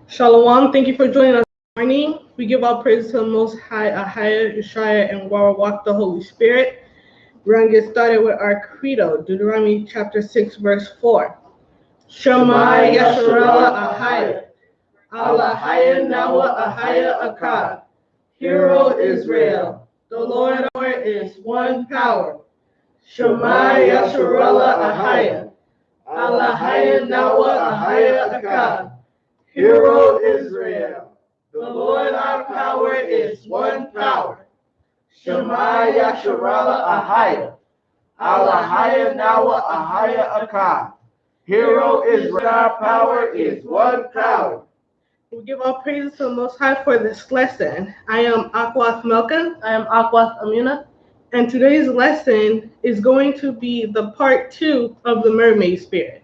Shalom, thank you for joining us this morning. We give all praise to the Most High, Ahaya, Yeshaya, and Warawak, the Holy Spirit. We're going to get started with our credo, Deuteronomy chapter 6, verse 4. Shema Yasharala Ahaya, Alahaya Nawa Ahaya Akkad. Hero Israel, the Lord our is one power. Shema Yasharala Ahaya, Alahaya Nawa Ahaya Akkad. Hero Israel, the Lord our power is one power. Shema Yasharala Ahaya, Alahaya Nawa Ahaya Akkad. Hero Israel, our power is one power. We give all praises to the Most High for this lesson. I am Akwath Melka. I am Akwath Amuna. And today's lesson is going to be the part 2 of the Mermaid Spirit.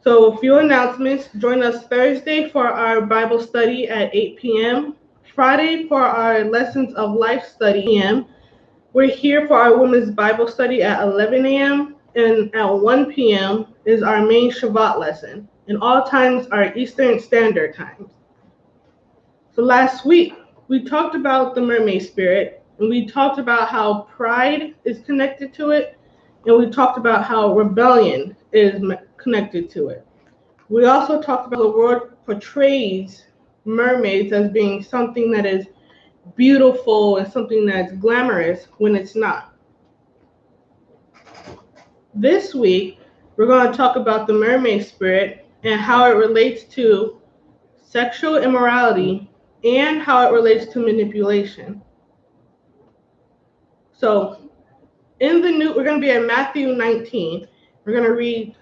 So a few announcements. Join us Thursday for our Bible study at 8 p.m. Friday for our Lessons of Life study p.m. We're here for our Women's Bible study at 11 a.m. And at 1 p.m. is our main Shabbat lesson. And all times are Eastern Standard Times. So last week, we talked about the Mermaid Spirit. And we talked about how pride is connected to it. And we talked about how rebellion is connected to it. We also talked about the world portrays mermaids as being something that is beautiful and something that's glamorous when it's not. This week, we're going to talk about the mermaid spirit and how it relates to sexual immorality and how it relates to manipulation. So, we're going to be at Matthew 19. We're going to read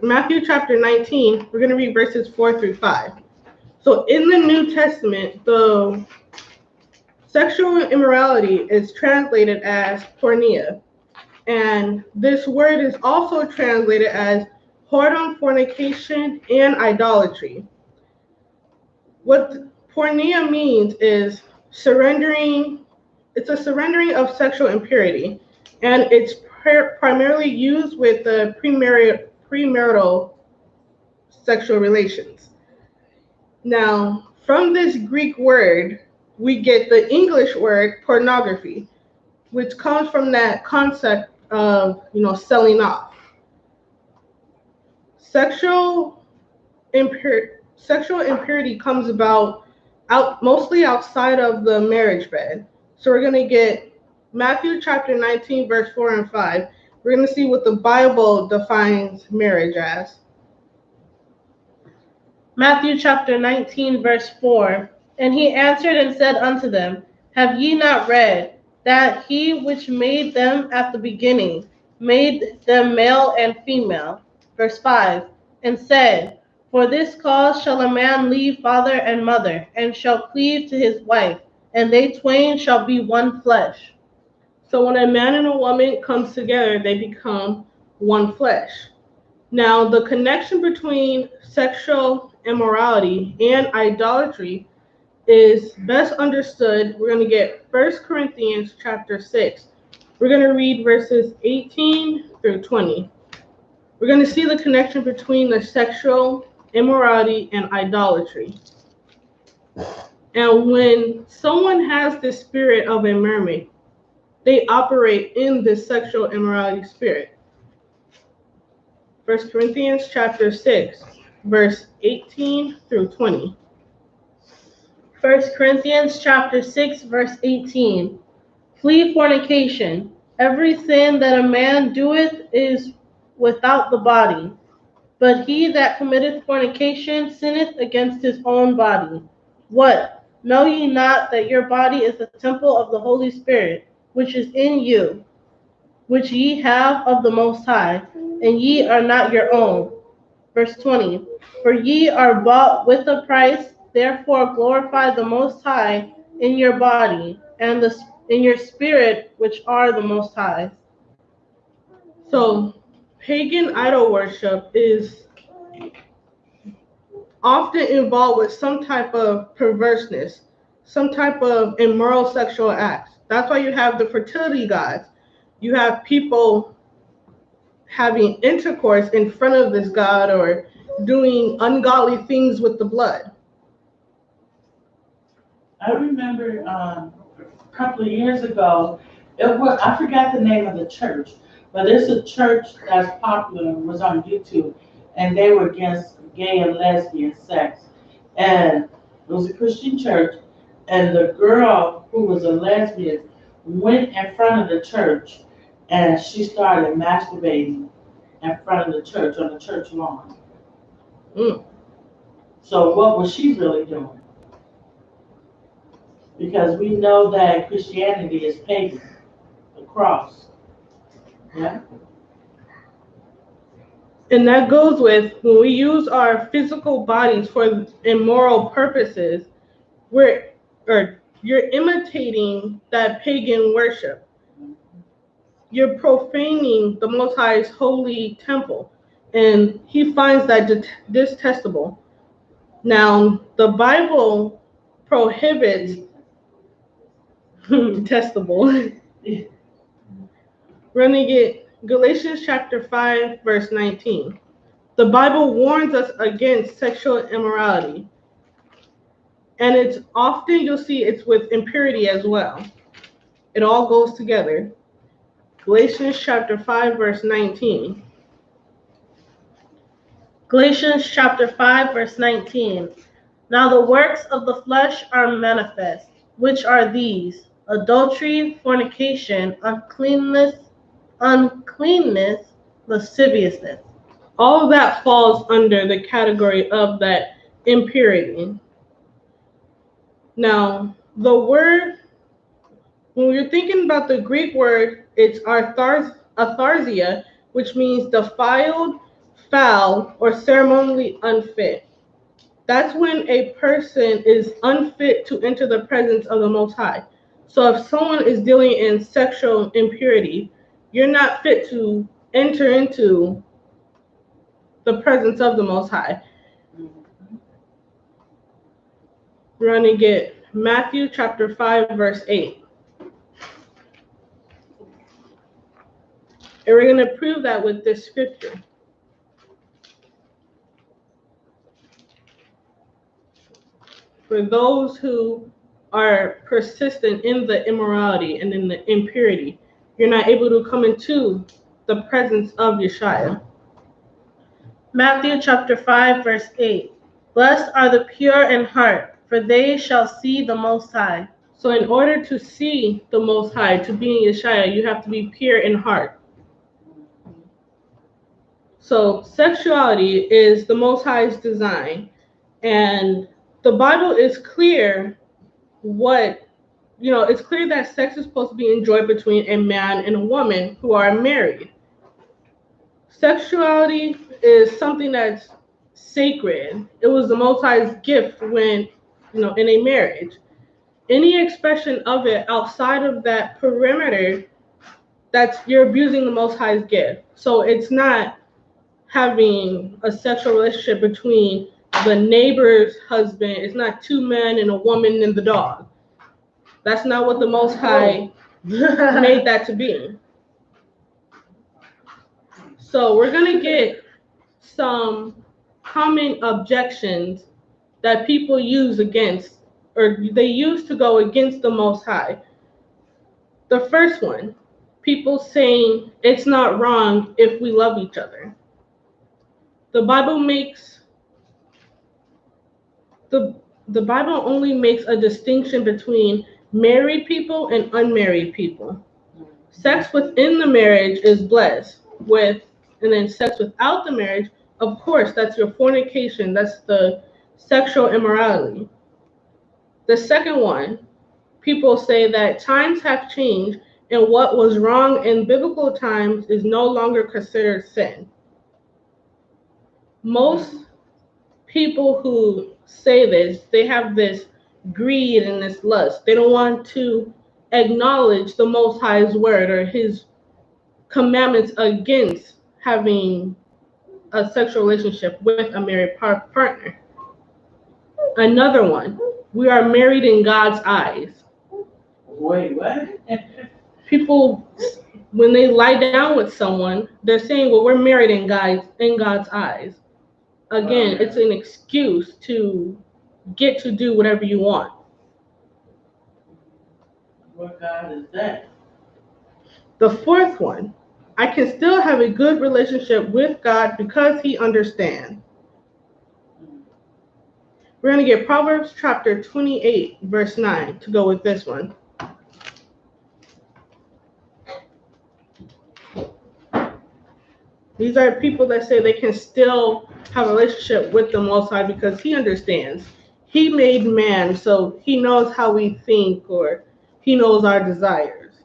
Matthew chapter 19. We're going to read verses 4 through 5. So in the New Testament, the sexual immorality is translated as porneia. And this word is also translated as whoredom, fornication, and idolatry. What porneia means is surrendering. It's a surrendering of sexual impurity, and it's primarily used with the premarital sexual relations. Now, from this Greek word, we get the English word pornography, which comes from that concept of, selling off. Sexual impurity comes about mostly outside of the marriage bed. So we're going to get Matthew chapter 19, verse 4 and 5. We're going to see what the Bible defines marriage as. Matthew chapter 19, verse 4. And he answered and said unto them, Have ye not read that he which made them at the beginning made them male and female? Verse 5. And said, For this cause shall a man leave father and mother, and shall cleave to his wife, and they twain shall be one flesh. So when a man and a woman comes together, they become one flesh. Now, the connection between sexual immorality and idolatry is best understood. We're going to get 1 Corinthians chapter 6. We're going to read verses 18 through 20. We're going to see the connection between the sexual immorality and idolatry. And when someone has the spirit of a mermaid, they operate in this sexual immorality spirit. 1 Corinthians chapter 6, verse 18 through 20. 1 Corinthians chapter 6, verse 18. Flee fornication. Every sin that a man doeth is without the body, but he that committeth fornication sinneth against his own body. What? Know ye not that your body is the temple of the Holy Spirit, which is in you, which ye have of the Most High, and ye are not your own? Verse 20. For ye are bought with a price, therefore glorify the Most High in your body, and in your spirit, which are the Most High. So, pagan idol worship is often involved with some type of perverseness, some type of immoral sexual acts. That's why you have the fertility gods. You have people having intercourse in front of this god, or doing ungodly things with the blood. I remember a couple of years ago, I forgot the name of the church, but it's a church that's popular, was on YouTube, and they were against gay and lesbian sex. And it was a Christian church, and the girl who was a lesbian went in front of the church and she started masturbating in front of the church on the church lawn. Mm. So what was she really doing? Because we know that Christianity is pagan, the cross. Yeah. And that goes with when we use our physical bodies for immoral purposes, you're imitating that pagan worship. You're profaning the Most High's holy temple, and he finds that detestable. Now, the Bible prohibits detestable. We're going to get Galatians chapter 5, verse 19. The Bible warns us against sexual immorality. And it's often, you'll see it's with impurity as well. It all goes together. Galatians chapter 5, verse 19. Galatians chapter 5, verse 19. Now the works of the flesh are manifest, which are these: adultery, fornication, uncleanness, lasciviousness. All of that falls under the category of that impurity. Now, the word, when you're thinking about the Greek word, it's atharsia, which means defiled, foul, or ceremonially unfit. That's when a person is unfit to enter the presence of the Most High. So if someone is dealing in sexual impurity, you're not fit to enter into the presence of the Most High. We're going to get Matthew chapter 5, verse 8. And we're going to prove that with this scripture. For those who are persistent in the immorality and in the impurity, you're not able to come into the presence of Yeshua. Matthew chapter 5, verse 8. Blessed are the pure in heart, for they shall see the Most High. So in order to see the Most High, to be in Yeshua, you have to be pure in heart. So sexuality is the Most High's design. And the Bible is clear it's clear that sex is supposed to be enjoyed between a man and a woman who are married. Sexuality is something that's sacred. It was the Most High's gift when, in a marriage. Any expression of it outside of that perimeter, you're abusing the Most High's gift. So it's not having a sexual relationship between the neighbor's husband. It's not two men and a woman and the dog. That's not what the Most High made that to be. So we're going to get some common objections that people use against, or they use to go against the Most High. The first one, people saying it's not wrong if we love each other. The Bible only makes a distinction between married people and unmarried people. Sex within the marriage is blessed and then sex without the marriage, of course, that's your fornication. That's the sexual immorality. The second one, people say that times have changed and what was wrong in biblical times is no longer considered sin. Most people who say this, they have this greed and this lust. They don't want to acknowledge the Most High's word or his commandments against having a sexual relationship with a married partner. Another one, we are married in God's eyes. Wait, what? People, when they lie down with someone, they're saying, well, we're married in God's eyes. again, it's an excuse to get to do whatever you want. What God is that? The fourth one, I can still have a good relationship with God because he understands. We're going to get Proverbs chapter 28, verse 9 to go with this one. These are people that say they can still have a relationship with the Most High because he understands. He made man, so he knows how we think, or he knows our desires.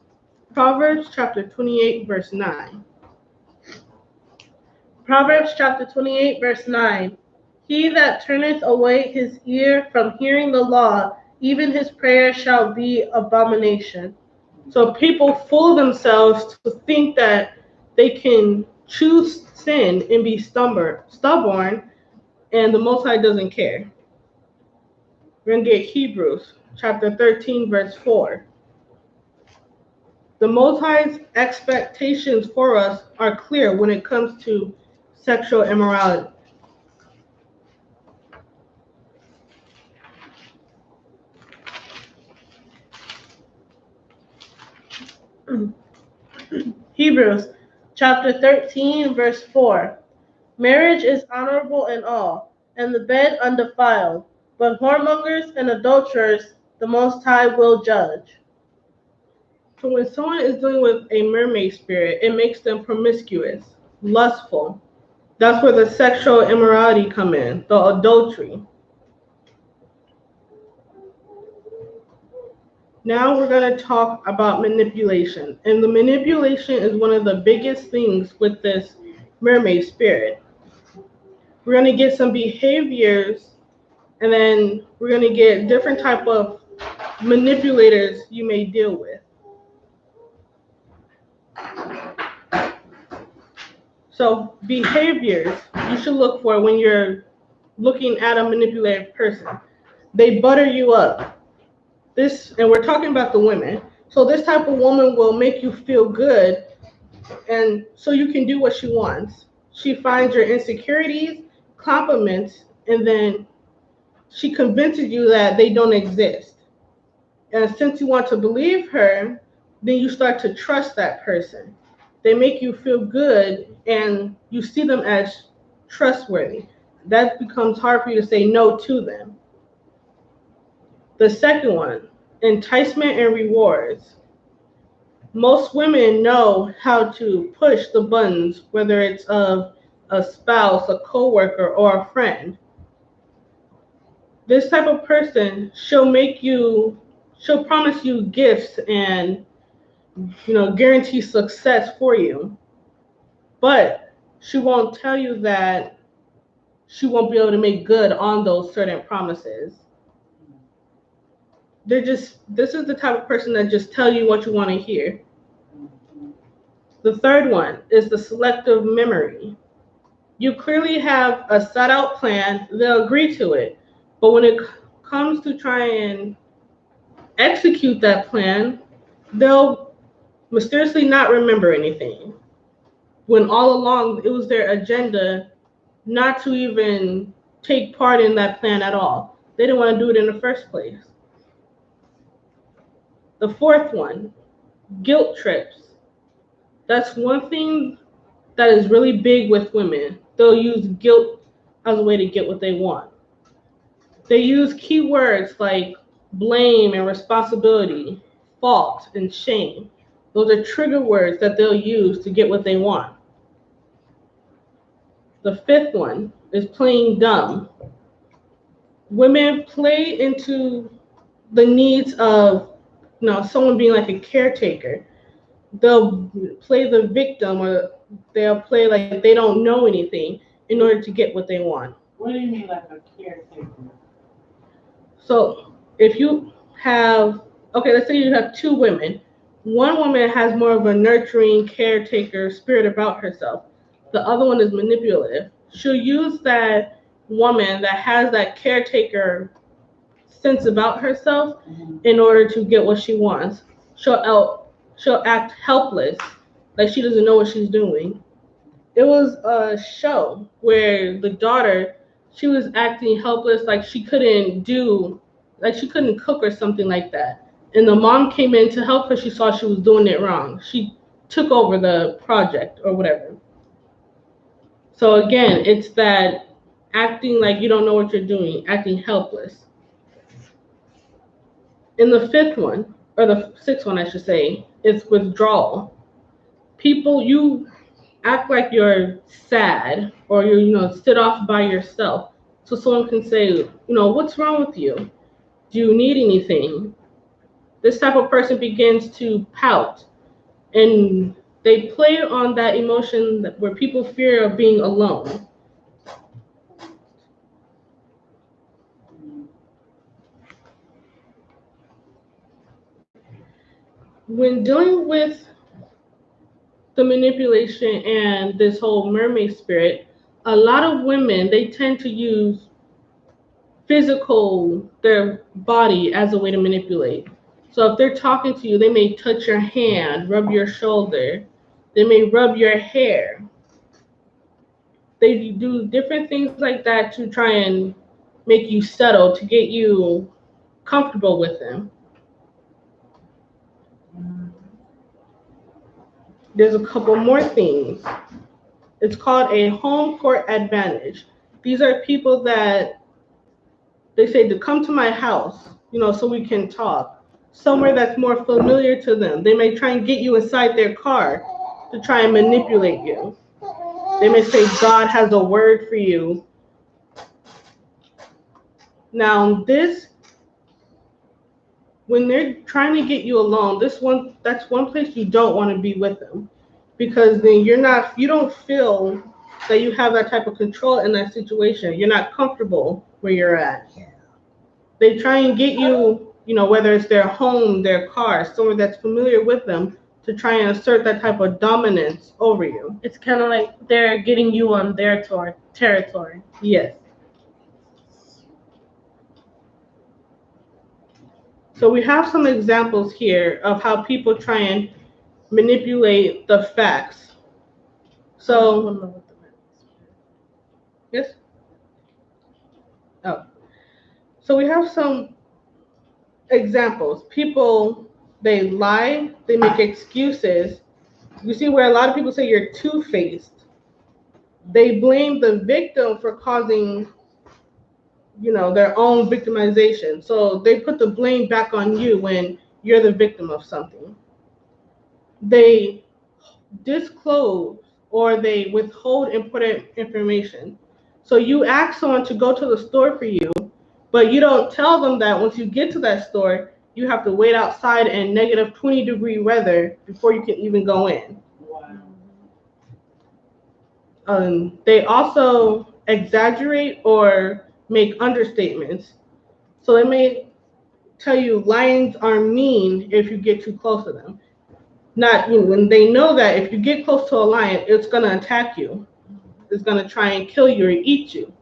Proverbs chapter 28, verse 9. Proverbs chapter 28, verse 9. He that turneth away his ear from hearing the law, even his prayer shall be abomination. So people fool themselves to think that they can choose sin and be stubborn, and the Most High doesn't care. We're going to get Hebrews chapter 13, verse 4. The Most High's expectations for us are clear when it comes to sexual immorality. Hebrews chapter 13, verse 4. Marriage is honorable in all, and the bed undefiled, but whoremongers and adulterers the Most High will judge. So when someone is dealing with a mermaid spirit, it makes them promiscuous, lustful. That's where the sexual immorality come in, the adultery. Now we're going to talk about manipulation. And the manipulation is one of the biggest things with this mermaid spirit. We're going to get some behaviors, and then we're going to get different type of manipulators you may deal with. So behaviors you should look for when you're looking at a manipulative person. They butter you up. And we're talking about the women. So this type of woman will make you feel good, and so you can do what she wants. She finds your insecurities, compliments, and then she convinces you that they don't exist. And since you want to believe her, then you start to trust that person. They make you feel good, and you see them as trustworthy. That becomes hard for you to say no to them. The second one, enticement and rewards. Most women know how to push the buttons, whether it's of a spouse, a coworker, or a friend. This type of person, she'll promise you gifts and guarantee success for you. But she won't tell you that she won't be able to make good on those certain promises. This is the type of person that just tell you what you want to hear. The third one is the selective memory. You clearly have a set out plan, they'll agree to it. But when it comes to try and execute that plan, they'll mysteriously not remember anything. When all along it was their agenda not to even take part in that plan at all. They didn't want to do it in the first place. The fourth one, guilt trips. That's one thing that is really big with women. They'll use guilt as a way to get what they want. They use keywords like blame and responsibility, fault and shame. Those are trigger words that they'll use to get what they want. The fifth one is playing dumb. Women play into the needs of someone being like a caretaker. They'll play the victim, or they'll play like they don't know anything in order to get what they want. What do you mean like a caretaker? So if you have, let's say you have two women. One woman has more of a nurturing caretaker spirit about herself. The other one is manipulative. She'll use that woman that has that caretaker sense about herself in order to get what she wants. She'll act helpless, like she doesn't know what she's doing. It was a show where the daughter, she was acting helpless, like she couldn't cook or something like that. And the mom came in to help her. She saw she was doing it wrong. She took over the project or whatever. So again, it's that acting like you don't know what you're doing, acting helpless. In the fifth one, or the sixth one, I should say, it's withdrawal. People, you act like you're sad or sit off by yourself so someone can say, what's wrong with you? Do you need anything? This type of person begins to pout, and they play on that emotion where people fear of being alone. When dealing with the manipulation and this whole mermaid spirit, a lot of women, they tend to use their body as a way to manipulate. So if they're talking to you, they may touch your hand, rub your shoulder, they may rub your hair. They do different things like that to try and make you settle, to get you comfortable with them. There's a couple more things. It's called a home court advantage. These are people that they say to come to my house, so we can talk. Somewhere that's more familiar to them. They may try and get you inside their car to try and manipulate you. They may say God has a word for you. Now when they're trying to get you alone, that's one place you don't want to be with them, because then you don't feel that you have that type of control in that situation. You're not comfortable where you're at. They try and get you, whether it's their home, their car, somewhere that's familiar with them, to try and assert that type of dominance over you. It's kind of like they're getting you on their territory. Yes. So we have some examples here of how people try and manipulate the facts. So, yes? Oh. So we have some examples. People, they lie, they make excuses. You see where a lot of people say you're two-faced. They blame the victim for causing, their own victimization. So they put the blame back on you when you're the victim of something. They disclose or they withhold important information. So you ask someone to go to the store for you, but you don't tell them that once you get to that store, you have to wait outside in negative 20-degree weather before you can even go in. Wow. They also exaggerate or make understatements. So they may tell you lions are mean if you get too close to them. Not, when they know that if you get close to a lion, it's going to attack you. It's going to try and kill you or eat you.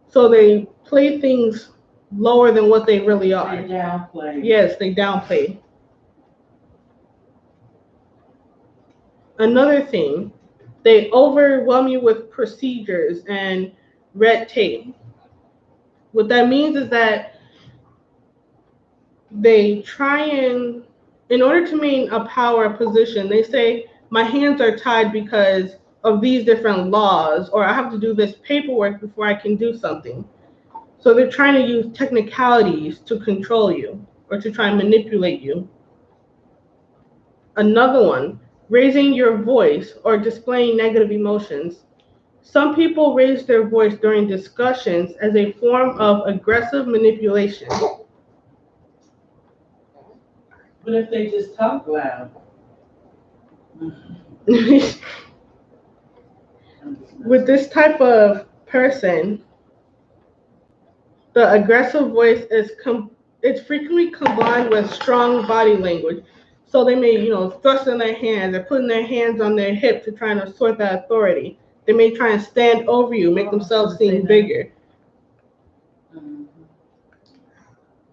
So they play things lower than what they really are. They downplay. Yes, they downplay. Another thing, they overwhelm you with procedures and red tape. What that means is that they try and, in order to maintain a power position, they say, my hands are tied because of these different laws, or I have to do this paperwork before I can do something. So they're trying to use technicalities to control you or to try and manipulate you. Another one, raising your voice or displaying negative emotions. Some people raise their voice during discussions as a form of aggressive manipulation. But if they just talk loud. With this type of person, the aggressive voice it's frequently combined with strong body language. So they may, thrust in their hands or putting their hands on their hip to try and assert that authority. They may try and stand over you, make themselves seem bigger. Mm-hmm.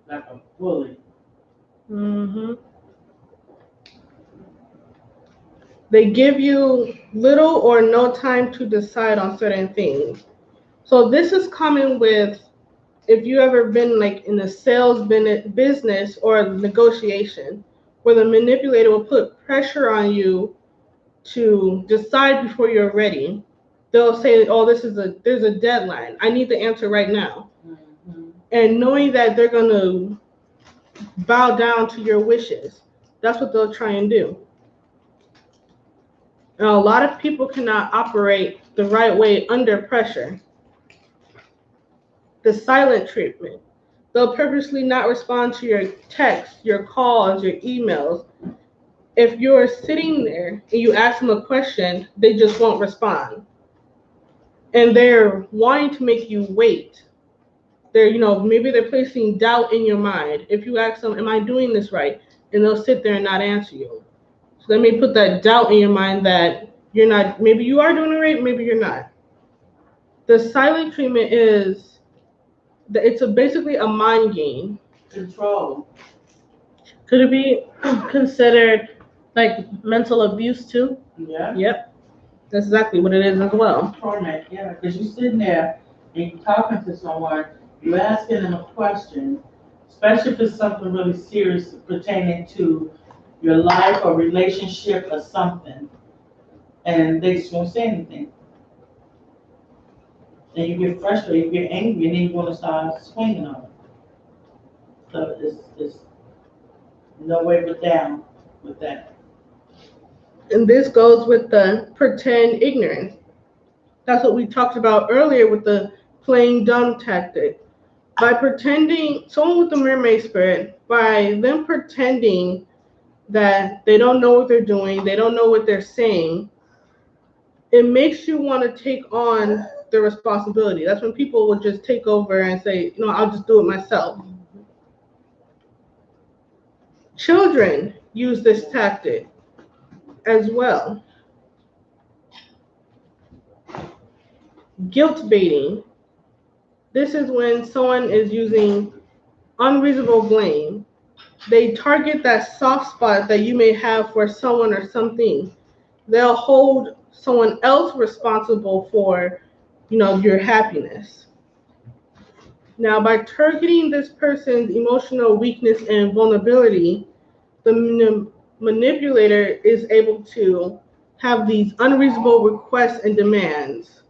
Like a bully. Mm-hmm. They give you little or no time to decide on certain things. So this is common with if you ever been like in a sales business or a negotiation where the manipulator will put pressure on you to decide before you're ready. They'll say, "Oh, there's a deadline. I need the answer right now." Mm-hmm. And knowing that they're gonna bow down to your wishes, that's what they'll try and do. Now, a lot of people cannot operate the right way under pressure. The silent treatment. They'll purposely not respond to your texts, your calls, your emails. If you're sitting there and you ask them a question, they just won't respond. And they're wanting to make you wait. Maybe they're placing doubt in your mind. If you ask them, "Am I doing this right?" And they'll sit there and not answer you. So they may put that doubt in your mind that you're not, maybe you are doing it right, maybe you're not. The silent treatment is, basically a mind game. Control. Could it be considered like mental abuse too? Yeah. Yep. That's exactly what it is as well. Torment, yeah, because you're sitting there and you're talking to someone, you're asking them a question, especially if it's something really serious pertaining to your life or relationship or something, and they just won't say anything. And you get frustrated, you get angry, and then you want to start swinging on it. So it's no way but down with that. And this goes with the pretend ignorance. That's what we talked about earlier with the playing dumb tactic. By pretending, someone with the mermaid spirit, by them pretending that they don't know what they're doing, they don't know what they're saying, it makes you want to take on the responsibility. That's when people will just take over and say, I'll just do it myself. Children use this tactic as well. Guilt baiting. This is when someone is using unreasonable blame. They target that soft spot that you may have for someone or something. They'll hold someone else responsible for, your happiness. Now, by targeting this person's emotional weakness and vulnerability, the manipulator is able to have these unreasonable requests and demands.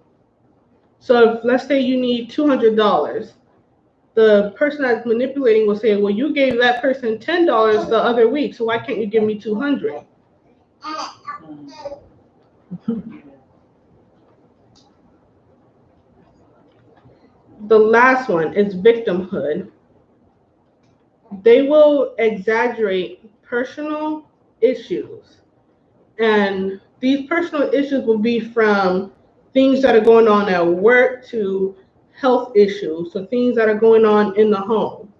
So if, let's say you need $200, the person that's manipulating will say, "Well, you gave that person $10 the other week, so why can't you give me $200?" The last one is victimhood. They will exaggerate personal issues. And these personal issues will be from things that are going on at work to health issues, so things that are going on in the home.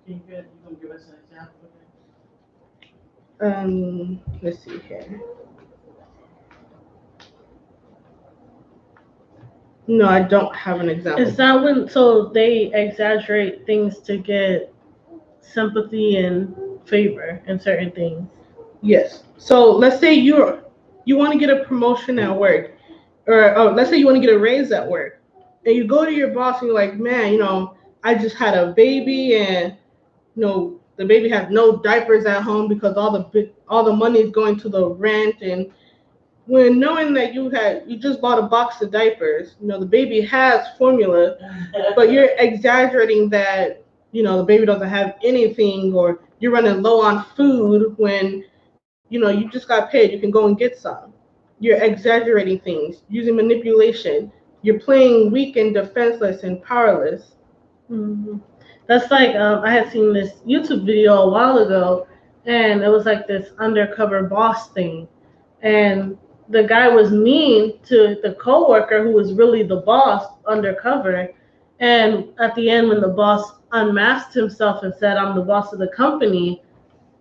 You gonna give us an example of that? Let's see here. No, I don't have an example. Is that when, so they exaggerate things to get sympathy and favor in certain things? Yes. So let's say you want to get a promotion at work, or let's say you want to get a raise at work, and you go to your boss and you're like, "Man, I just had a baby, and the baby has no diapers at home because all the money is going to the rent." And when knowing that you just bought a box of diapers, the baby has formula, but you're exaggerating that the baby doesn't have anything, or you're running low on food when you just got paid, you can go and get some. You're exaggerating things, using manipulation. You're playing weak and defenseless and powerless. Mm-hmm. That's like, I had seen this YouTube video a while ago, and it was like this undercover boss thing. And the guy was mean to the coworker who was really the boss undercover. And at the end, when the boss unmasked himself and said, "I'm the boss of the company,"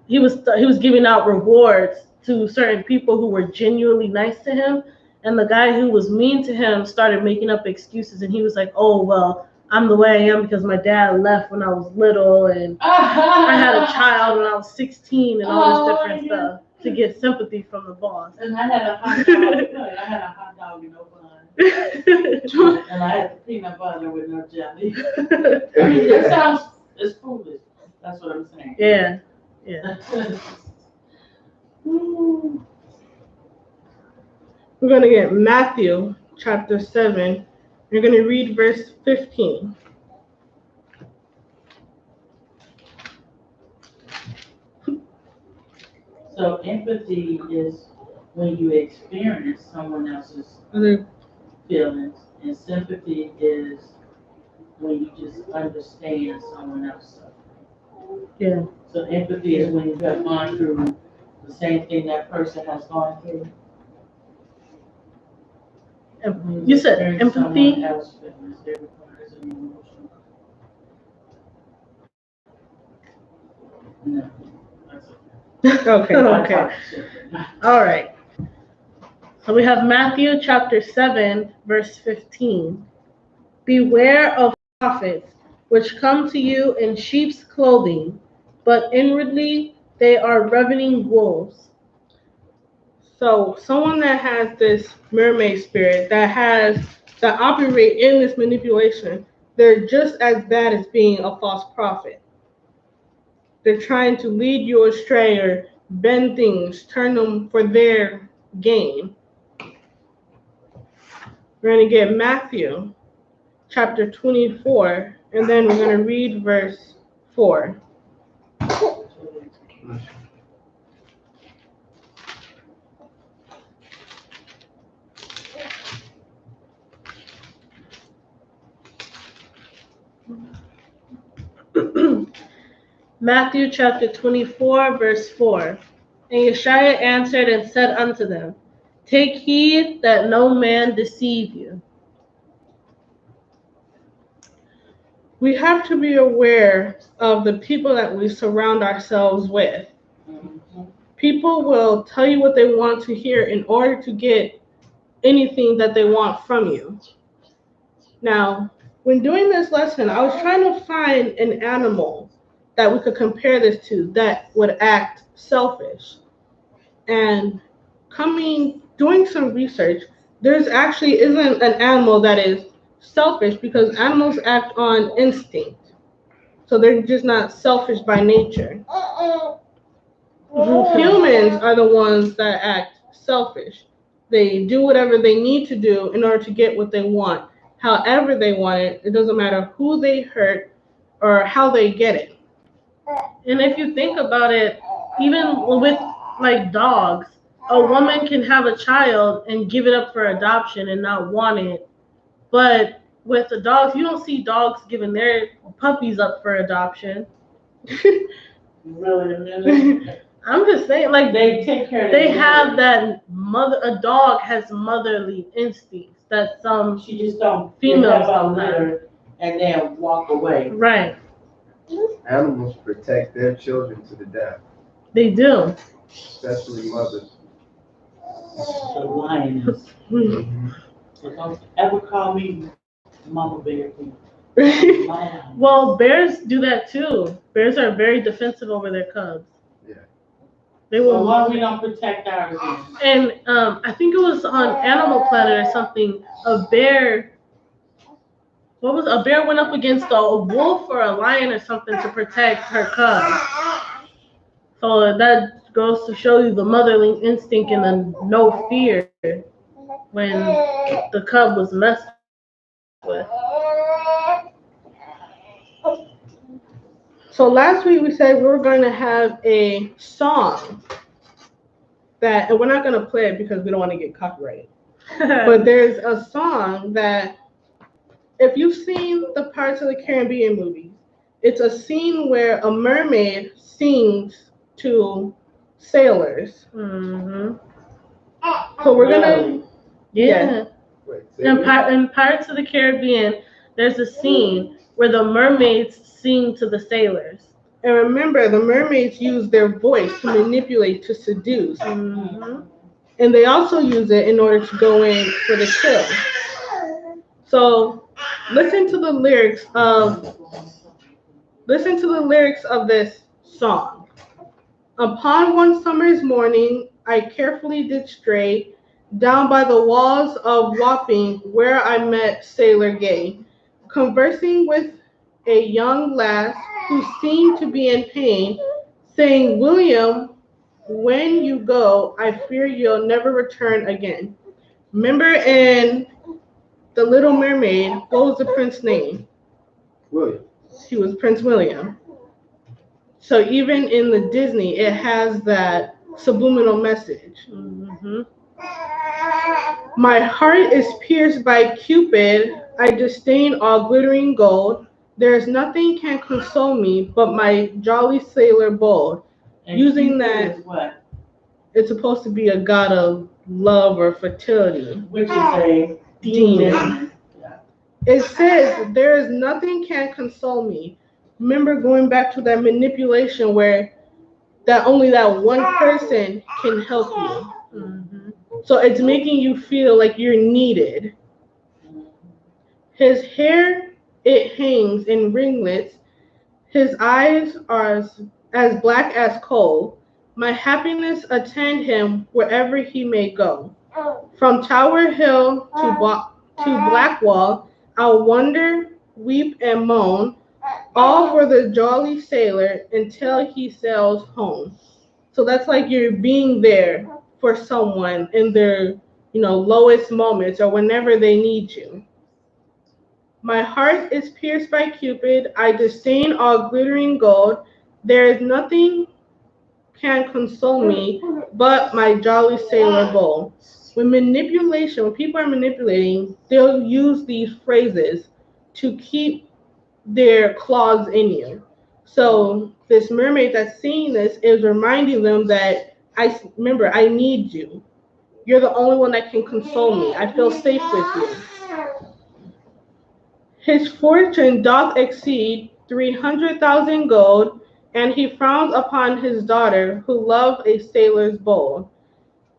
he was giving out rewards to certain people who were genuinely nice to him. And the guy who was mean to him started making up excuses, and he was like, "Oh, well, I'm the way I am because my dad left when I was little, and I had a child when I was 16, and all this different stuff." to get sympathy from the boss. And I had a hot dog. I had a hot dog with no bun. And I had the peanut butter with no jelly. I mean, that sounds, it's foolish. That's what I'm saying. Yeah. We're going to get Matthew chapter 7. You're going to read verse 15. So empathy is when you experience someone else's feelings, and sympathy is when you just understand someone else's suffering. Yeah. So empathy is when you have gone through the same thing that person has gone through. You said empathy? Someone else's feelings, they requires an emotion. No, that's okay. Okay. All right. So we have Matthew chapter 7, verse 15. Beware of prophets, which come to you in sheep's clothing, but inwardly they are ravening wolves. So someone that has this mermaid spirit, that operate in this manipulation, they're just as bad as being a false prophet. They're trying to lead you astray or bend things, turn them for their gain. We're going to get Matthew chapter 24, and then we're going to read verse 4. Matthew chapter 24, verse 4. And Yeshua answered and said unto them, Take heed that no man deceive you. We have to be aware of the people that we surround ourselves with. People will tell you what they want to hear in order to get anything that they want from you. Now, when doing this lesson, I was trying to find an animal that we could compare this to that would act selfish. And doing some research, there's actually isn't an animal that is selfish because animals act on instinct. So they're just not selfish by nature. Humans are the ones that act selfish. They do whatever they need to do in order to get what they want. However they want it, it doesn't matter who they hurt or how they get it. And if you think about it, even with like dogs, a woman can have a child and give it up for adoption and not want it. But with the dogs, you don't see dogs giving their puppies up for adoption. Really? I'm just saying, like They take care of they their have baby. that mother. A dog has motherly instincts that some She just don't females have a don't have. litter and then walk away. Right, Animals protect their children to the death, they do. especially mothers. The lioness. So don't ever call me Mama Bear. Well, bears do that too. Bears are very defensive over their cubs. Yeah. They So will. why we don't protect ours then? And I think it was on Animal Planet or something. A bear went up against a wolf or a lion or something to protect her cub. So that goes to show you the motherly instinct and the no fear when the cub was messed with. So last week we said we were going to have a song and we're not going to play it because we don't want to get copyrighted. But there's a song that, if you've seen the Pirates of the Caribbean movies, it's a scene where a mermaid sings to sailors. Mm-hmm. So we're gonna, Yeah. Wait, In Pirates of the Caribbean, there's a scene where the mermaids sing to the sailors. and remember, the mermaids use their voice to manipulate, to seduce, Mm-hmm. and they also use it in order to go in for the kill. So listen to the lyrics of this song. Upon one summer's morning, I carefully did stray down by the walls of Wapping, where I met Sailor Gay, conversing with a young lass who seemed to be in pain, saying, William, when you go, I fear you'll never return again. Remember in The Little Mermaid, what was the prince's name? William. He was Prince William. So even in the Disney, it has that subliminal message. Mm-hmm. My heart is pierced by Cupid. I disdain all glittering gold. There is nothing can console me but my jolly sailor bold. And Using Cupid that, is what? it's supposed to be a god of love or fertility. Which is a Demon. Yeah. It says, there is nothing can console me. Remember going back to that manipulation where that only that one person can help you. Mm-hmm. So it's making you feel like you're needed. His hair, it hangs in ringlets. His eyes are as black as coal. My happiness attend him wherever he may go. From Tower Hill to Blackwall, I'll wonder, weep, and moan, all for the jolly sailor until he sails home. So that's like you're being there for someone in their, lowest moments or whenever they need you. My heart is pierced by Cupid. I disdain all glittering gold. There is nothing can console me but my jolly sailor bold. When people are manipulating, they'll use these phrases to keep their claws in you. So this mermaid that's seeing this is reminding them that I need you. You're the only one that can console me. I feel safe with you. His fortune doth exceed 300,000 gold, and he frowns upon his daughter, who loved a sailor's bold.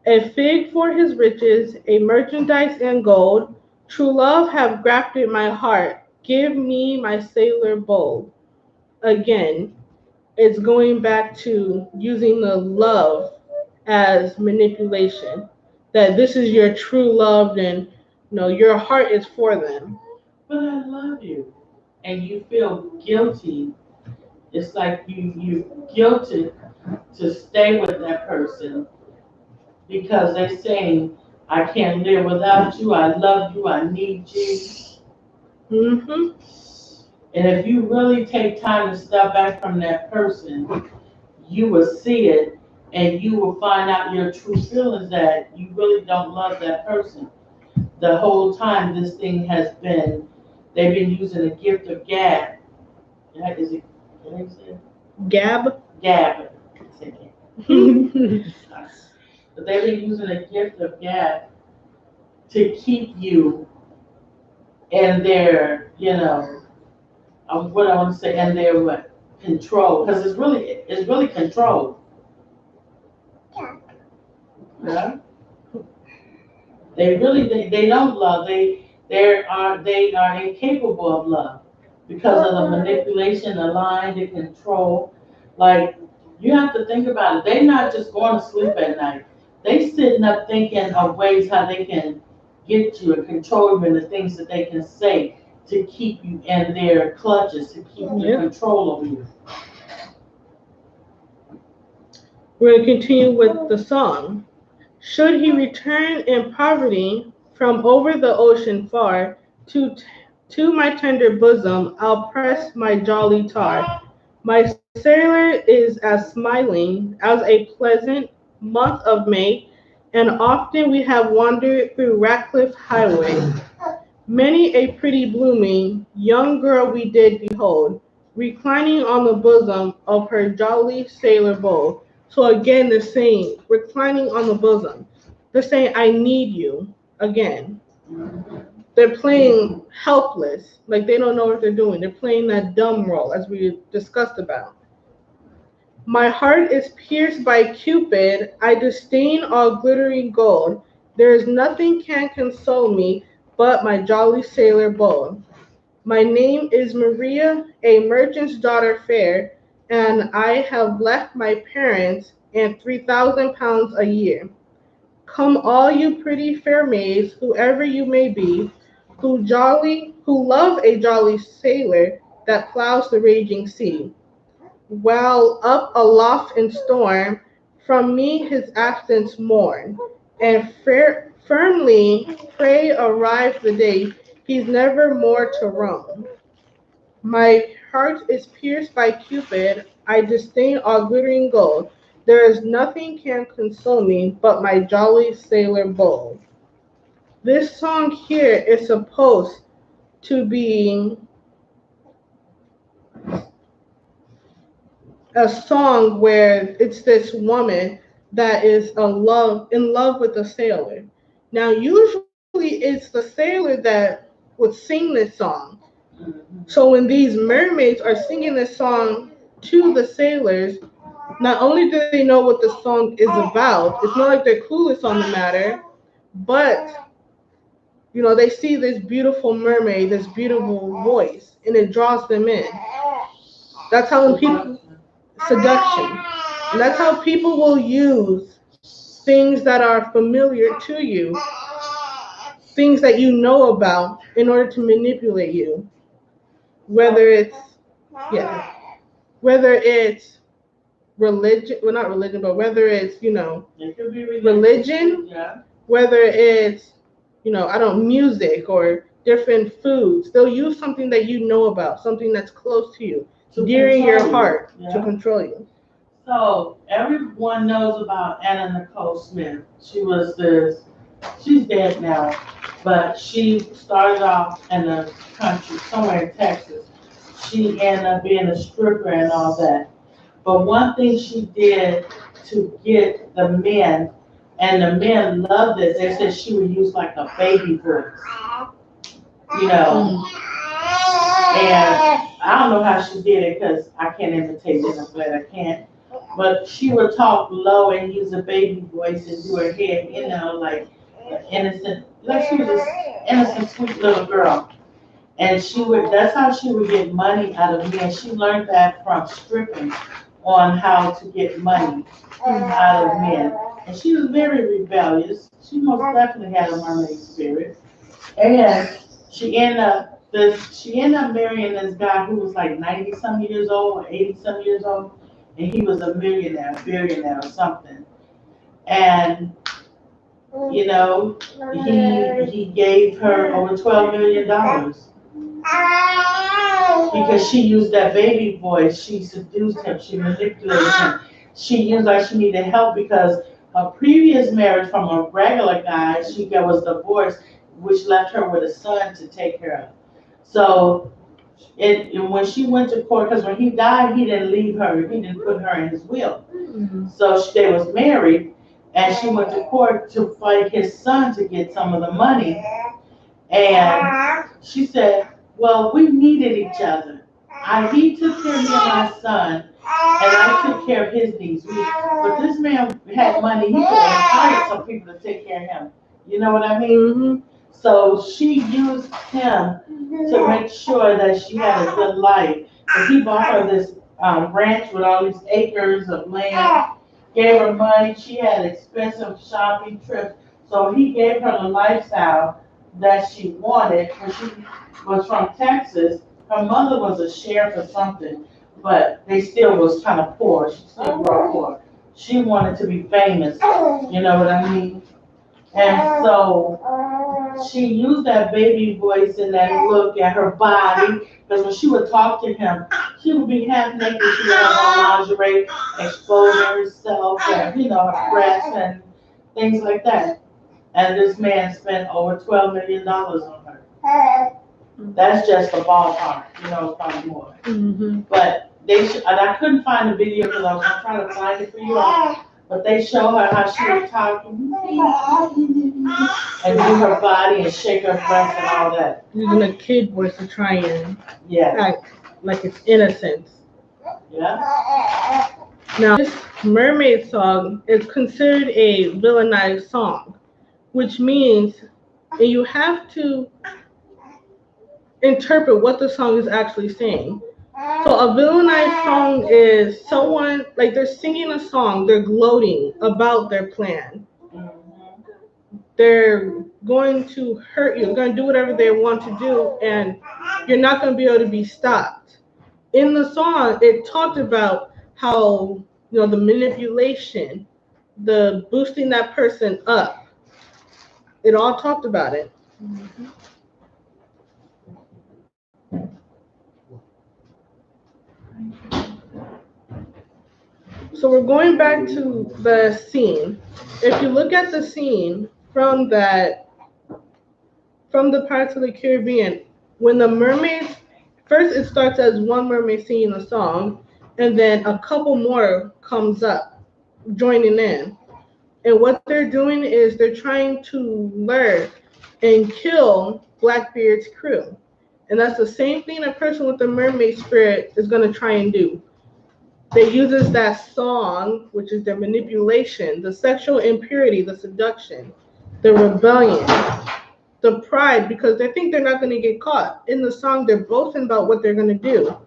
A fig for his riches, a merchandise in gold. True love have grafted my heart. Give me my sailor bold. Again, it's going back to using the love as manipulation. That this is your true love, and your heart is for them. But I love you. And you feel guilty. It's like you guilted to stay with that person because they're saying, I can't live without you, I love you, I need you. Hmm. And if you really take time to step back from that person, you will see it and you will find out your true feelings that you really don't love that person. The whole time this thing has been, they've been using a gift of gab. Is it, what did I say? Gab. Gab. Hmm. But they've been using a gift of gab to keep you in their, what I want to say, in their what? Control. Because it's really control. Yeah. They don't love. They are incapable of love because of the manipulation, the lying, the control. Like you have to think about it. They're not just going to sleep at night. They sitting up thinking of ways how they can get you and control you and the things that they can say to keep you in their clutches, to keep the control over you. We're going to continue with the song. Should he return in poverty from over the ocean far, to my tender bosom I'll press my jolly tar. My sailor is as smiling as a pleasant month of May, and often we have wandered through Ratcliffe Highway. Many a pretty blooming young girl we did behold, reclining on the bosom of her jolly sailor bold. So again, they're saying, reclining on the bosom. They're saying, I need you. Again, they're playing helpless, like they don't know what they're doing. They're playing that dumb role, as we discussed about. My heart is pierced by Cupid. I disdain all glittering gold. There is nothing can console me but my jolly sailor bold. My name is Maria, a merchant's daughter fair. and I have left my parents and 3,000 pounds a year. Come all you pretty fair maids, whoever you may be, who love a jolly sailor that plows the raging sea. While up aloft in storm, from me his absence mourn, and firmly pray arrive the day he's never more to roam. My heart is pierced by Cupid, I disdain all glittering gold. There is nothing can console me but my jolly sailor bold. This song here is supposed to be a song where it's this woman that is in love with a sailor. Now, usually it's the sailor that would sing this song. So when these mermaids are singing this song to the sailors, not only do they know what the song is about, it's not like they're clueless on the matter, but they see this beautiful mermaid, this beautiful voice, and it draws them in. That's how when people seduction. And that's how people will use things that are familiar to you, things that you know about in order to manipulate you. Whether it's yeah, whether it's religion, well not religion, but whether it's, It could be religion, yeah. whether it's, I don't music or different foods. They'll use something that you know about, something that's close to you, dear in your heart, to control you. So everyone knows about Anna Nicole Smith. She's dead now, but she started off in the country, somewhere in Texas. She ended up being a stripper and all that. But one thing she did to get the men, and the men loved it, they said she would use like a baby voice, you know. And I don't know how she did it because I can't imitate it, I'm glad I can't. But she would talk low and use a baby voice and do her head, like innocent, like she was this innocent, sweet little girl. And that's how she would get money out of men. She learned that from stripping on how to get money out of men. And she was very rebellious. She most definitely had a mermaid spirit. And she ended up marrying this guy who was like 90 some years old or 80 some years old. And he was a millionaire, billionaire or something. And he gave her over $12 million because she used that baby voice. She seduced him. She manipulated him. She used like she needed help because her previous marriage from a regular guy, she was divorced, which left her with a son to take care of. So and when she went to court, because when he died, he didn't leave her. He didn't put her in his will. Mm-hmm. So they was married, and she went to court to fight his son to get some of the money. And she said, well, we needed each other. He took care of me and my son, and I took care of his needs. But this man had money. He could have hired some people to take care of him. You know what I mean? Mm-hmm. So she used him to make sure that she had a good life. And he bought her this ranch with all these acres of land, gave her money. She had expensive shopping trips. So he gave her the lifestyle that she wanted. When she was from Texas, her mother was a sheriff or something, but they still was kind of poor. She still grew up poor. She wanted to be famous. You know what I mean? And so she used that baby voice and that look at her body, because when she would talk to him, she would be half naked. She would have on lingerie, exposing herself and, her breasts and things like that. And this man spent over $12 million on her. That's just a ballpark, probably more. Mm-hmm. But and I couldn't find the video because I was going to try to find it for you all. But they show her how she would talk and do her body and shake her breasts and all that. Using a kid voice to try and act like it's innocence. Yeah. Now, this mermaid song is considered a villainized song, which means and you have to interpret what the song is actually saying. So a villainized song is someone, like they're singing a song, they're gloating about their plan. They're going to hurt you, they're going to do whatever they want to do, and you're not going to be able to be stopped. In the song, it talked about how, the manipulation, the boosting that person up. It all talked about it. So we're going back to the scene. If you look at the scene from the Pirates of the Caribbean, when the mermaids, first it starts as one mermaid singing a song, and then a couple more comes up, joining in. And what they're doing is they're trying to lure and kill Blackbeard's crew. And that's the same thing a person with the mermaid spirit is going to try and do. They uses that song, which is their manipulation, the sexual impurity, the seduction, the rebellion, the pride, because they think they're not going to get caught. In the song, they're boasting about what they're going to do.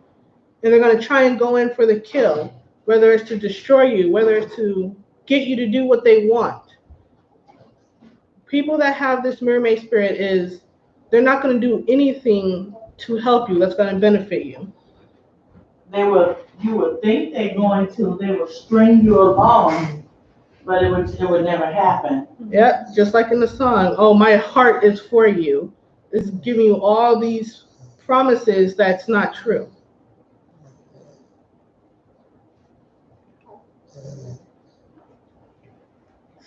And they're going to try and go in for the kill, whether it's to destroy you, whether it's to get you to do what they want. People that have this mermaid spirit they're not going to do anything to help you that's going to benefit you. You would think they would string you along, but it would never happen. Yeah, just like in the song, oh, my heart is for you. It's giving you all these promises that's not true.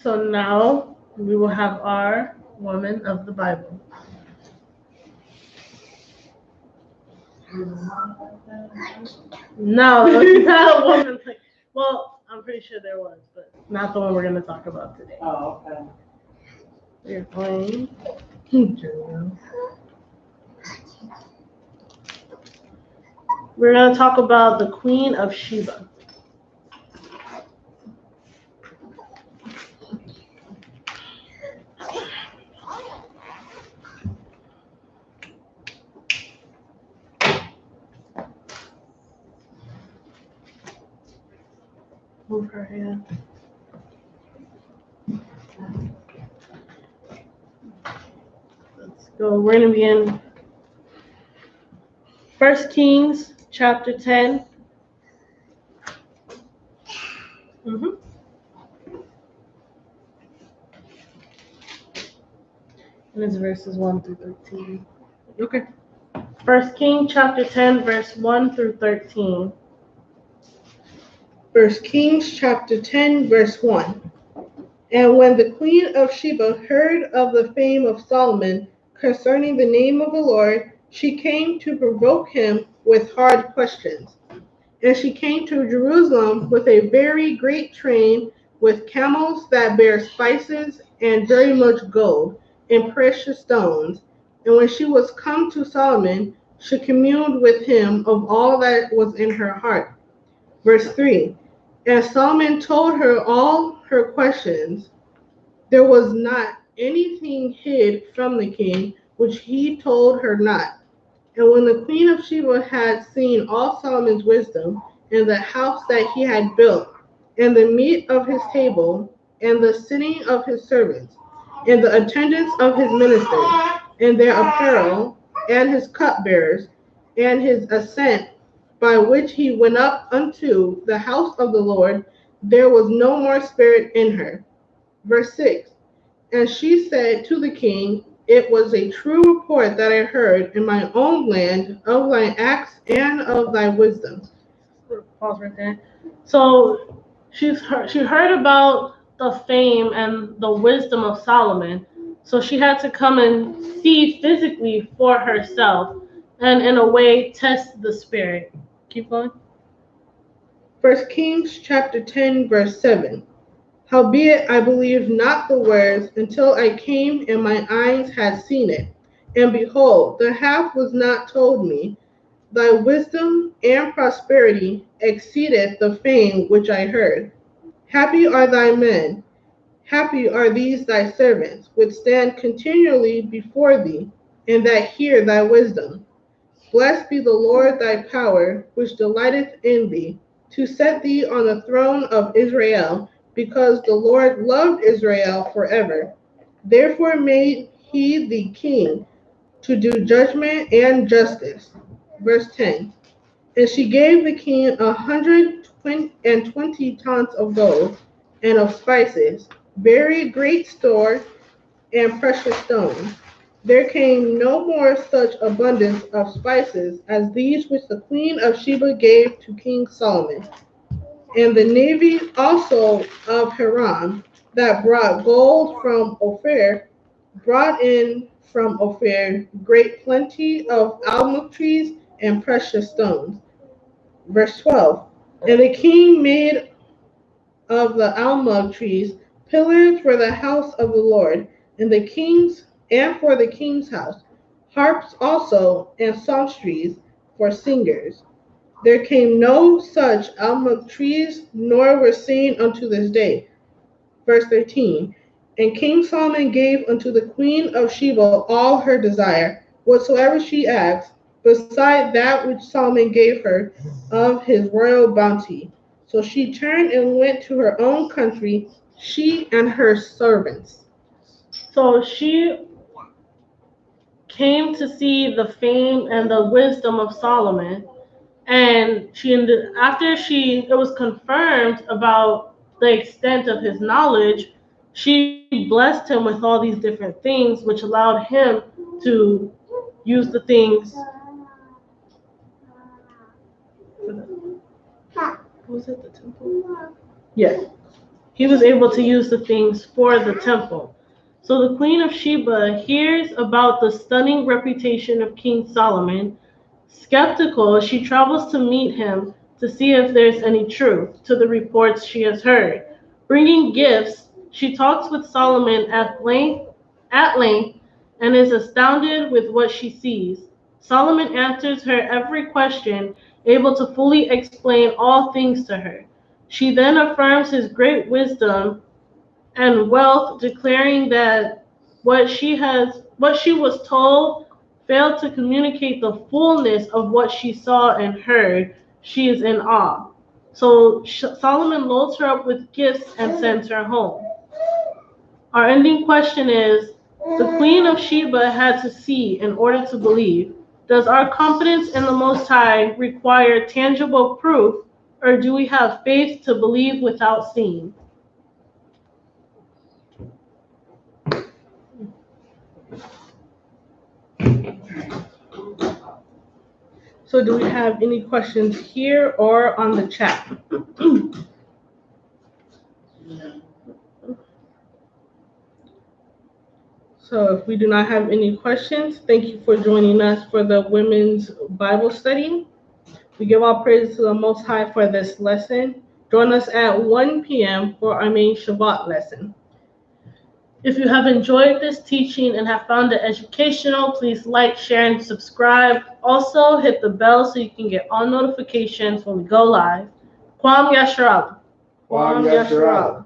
So now we will have our woman of the Bible. No, it's not a woman. Well, I'm pretty sure there was, but not the one we're going to talk about today. Oh, okay. We're going. We're going to talk about the Queen of Sheba. Move her hand. Let's go. We're going to be in 1 Kings chapter 10. And it's verses 1 through 13. Okay. 1 Kings chapter 10, verse 1 through 13. 1 Kings chapter 10, verse 1. And when the queen of Sheba heard of the fame of Solomon concerning the name of the Lord, she came to provoke him with hard questions. And she came to Jerusalem with a very great train, with camels that bear spices and very much gold and precious stones. And when she was come to Solomon, she communed with him of all that was in her heart. Verse 3. And Solomon told her all her questions. There was not anything hid from the king, which he told her not. And when the queen of Sheba had seen all Solomon's wisdom, and the house that he had built, and the meat of his table, and the sitting of his servants, and the attendance of his ministers, and their apparel, and his cupbearers, and his ascent, by which he went up unto the house of the Lord, there was no more spirit in her. Verse 6. And she said to the king, it was a true report that I heard in my own land of thy acts and of thy wisdom. Pause right there. So she heard about the fame and the wisdom of Solomon. So she had to come and see physically for herself and in a way test the spirit. Keep going. 1 Kings chapter 10, verse 7. Howbeit I believed not the words until I came and my eyes had seen it. And behold, the half was not told me. Thy wisdom and prosperity exceedeth the fame which I heard. Happy are thy men, happy are these thy servants, which stand continually before thee, and that hear thy wisdom. Blessed be the Lord thy power, which delighteth in thee, to set thee on the throne of Israel, because the Lord loved Israel forever. Therefore made he thee king to do judgment and justice. Verse 10. And she gave the king 120 tons of gold and of spices, very great store and precious stones. There came no more such abundance of spices as these which the queen of Sheba gave to King Solomon. And the navy also of Hiram that brought gold from Ophir brought in from Ophir great plenty of almond trees and precious stones. Verse 12. And the king made of the almug trees pillars for the house of the Lord, and for the king's house, harps also and songsters for singers. There came no such almug trees, nor were seen unto this day. Verse 13. And King Solomon gave unto the queen of Sheba all her desire, whatsoever she asked, beside that which Solomon gave her of his royal bounty. So she turned and went to her own country, she and her servants. So she came to see the fame and the wisdom of Solomon, and it was confirmed about the extent of his knowledge, she blessed him with all these different things, which allowed him to use the things. Was it the temple? Yes. He was able to use the things for the temple. So the Queen of Sheba hears about the stunning reputation of King Solomon. Skeptical, she travels to meet him to see if there's any truth to the reports she has heard. Bringing gifts, she talks with Solomon at length, and is astounded with what she sees. Solomon answers her every question, able to fully explain all things to her. She then affirms his great wisdom and wealth, declaring that what she was told failed to communicate the fullness of what she saw and heard. She is in awe. So Solomon loads her up with gifts and sends her home. Our ending question is, the Queen of Sheba had to see in order to believe. Does our confidence in the Most High require tangible proof, or do we have faith to believe without seeing? So do we have any questions here or on the chat? So if we do not have any questions, thank you for joining us for the Women's Bible Study. We give all praise to the Most High for this lesson. Join us at 1 p.m. for our main Shabbat lesson. If you have enjoyed this teaching and have found it educational, please like, share, and subscribe. Also, hit the bell so you can get all notifications when we go live. Kwam Yasharal. Kwam Yasharal.